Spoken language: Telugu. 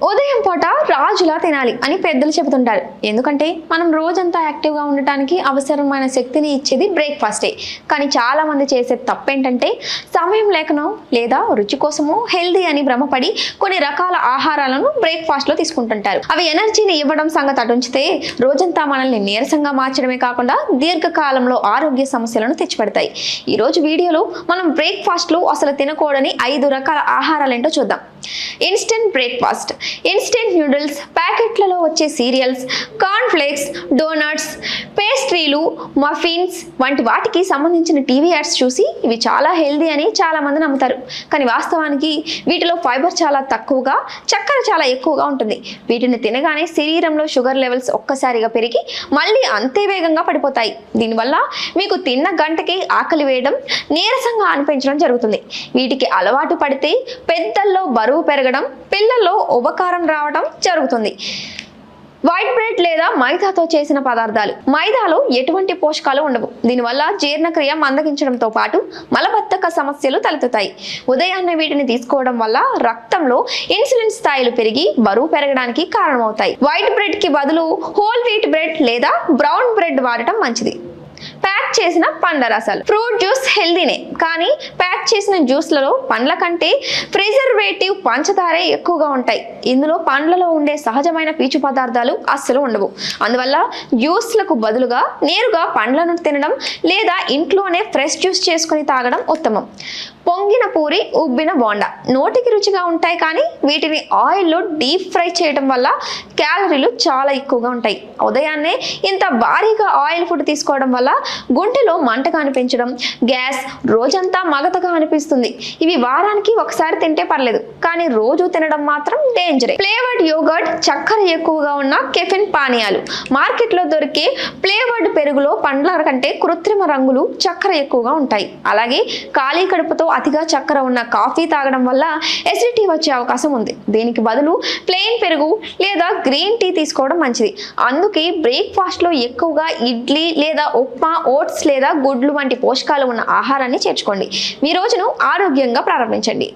ఉదయం పూట రాజులా తినాలి అని పెద్దలు చెబుతుంటారు. ఎందుకంటే మనం రోజంతా యాక్టివ్గా ఉండటానికి అవసరమైన శక్తిని ఇచ్చేది బ్రేక్ఫాస్టే. కానీ చాలా మంది చేసే తప్పేంటంటే సమయం లేకనో లేదా రుచి కోసమో హెల్దీ అని భ్రమపడి కొన్ని రకాల ఆహారాలను బ్రేక్ఫాస్ట్లో తీసుకుంటుంటారు. అవి ఎనర్జీని ఇవ్వడం సంగతి అటుంచితే రోజంతా మనల్ని నీరసంగా మార్చడమే కాకుండా దీర్ఘకాలంలో ఆరోగ్య సమస్యలను తెచ్చిపెడతాయి. ఈరోజు వీడియోలో మనం బ్రేక్ఫాస్ట్లో అసలు తినకూడని 5 రకాల ఆహారాలేంటో చూద్దాం. Instant breakfast. ఇన్స్టెంట్ నూడిల్స్, ప్యాకెట్లలో వచ్చే సీరియల్స్, కార్న్ ఫ్లేక్స్, డోనట్స్, పేస్ట్రీలు, మఫిన్స్ వంటి వాటికి సంబంధించిన టీవీ యాడ్స్ చూసి ఇవి చాలా హెల్దీ అని చాలా మంది నమ్ముతారు. కానీ వాస్తవానికి వీటిలో ఫైబర్ చాలా తక్కువగా, చక్కెర చాలా ఎక్కువగా ఉంటుంది. వీటిని తినగానే శరీరంలో షుగర్ లెవెల్స్ ఒక్కసారిగా పెరిగి మళ్ళీ అంతే వేగంగా పడిపోతాయి. దీనివల్ల మీకు తిన్న గంటకి ఆకలి వేయడం, నీరసంగా అనిపించడం జరుగుతుంది. వీటికి అలవాటు పడితే పెద్దల్లో బరువు పెరగడం, పిల్లల్లో ఉపకారం రావడం జరుగుతుంది. వైట్ బ్రెడ్ లేదా మైదాతో చేసిన పదార్థాలు. మైదాలో ఎటువంటి పోషకాలు ఉండవు. దీనివల్ల జీర్ణక్రియ మందగించడంతో పాటు మలబద్ధక సమస్యలు తలెత్తుతాయి. ఉదయాన్నే వీటిని తీసుకోవడం వల్ల రక్తంలో ఇన్సులిన్ స్థాయిలు పెరిగి బరువు పెరగడానికి కారణమవుతాయి. వైట్ బ్రెడ్ కి బదులు హోల్ వీట్ బ్రెడ్ లేదా బ్రౌన్ బ్రెడ్ వాడటం మంచిది. ప్యాక్ చేసిన పండ్ల రసాలు. ఫ్రూట్ జ్యూస్ హెల్దీనే, కానీ ప్యాక్ చేసిన జ్యూస్లలో పండ్ల కంటే ప్రిజర్వేటివ్ పంచదారే ఎక్కువగా ఉంటాయి. ఇందులో పండ్లలో ఉండే సహజమైన పీచు పదార్థాలు అస్సలు ఉండవు. అందువల్ల జ్యూస్లకు బదులుగా నేరుగా పండ్లను తినడం లేదా ఇంట్లోనే ఫ్రెష్ జ్యూస్ చేసుకుని తాగడం ఉత్తమం. పొంగిన పూరి, ఉబ్బిన బోండా నోటికి రుచిగా ఉంటాయి, కానీ వీటిని ఆయిల్లో డీప్ ఫ్రై చేయడం వల్ల క్యాలరీలు చాలా ఎక్కువగా ఉంటాయి. ఉదయాన్నే ఇంత భారీగా ఆయిల్ ఫుడ్ తీసుకోవడం వల్ల గుంటెలో మంటగా అనిపించడం, గ్యాస్, రోజంతా మగతగా అనిపిస్తుంది. ఇవి వారానికి ఒకసారి తింటే పర్లేదు, కానీ రోజు తినడం మాత్రం డేంజరే. ఫ్లేవర్డ్ యోగర్ట్, చక్కెర ఎక్కువగా ఉన్న కెఫిన్ పానీయాలు. మార్కెట్లో దొరికే ఫ్లేవర్డ్ పెరుగులో పండ్ల కంటే కృత్రిమ రంగులు, చక్కెర ఎక్కువగా ఉంటాయి. అలాగే ఖాళీ కడుపుతో అతిగా చక్కెర ఉన్న కాఫీ తాగడం వల్ల ఎసిడిటీ వచ్చే అవకాశం ఉంది. దీనికి బదులు ప్లెయిన్ పెరుగు లేదా గ్రీన్ టీ తీసుకోవడం మంచిది. అందుకే బ్రేక్ఫాస్ట్లో ఎక్కువగా ఇడ్లీ లేదా ఉప్మా, ఓట్స్ లేదా గుడ్లు వంటి పోషకాలు ఉన్న ఆహారాన్ని చేర్చుకోండి. మీ రోజును ఆరోగ్యంగా ప్రారంభించండి.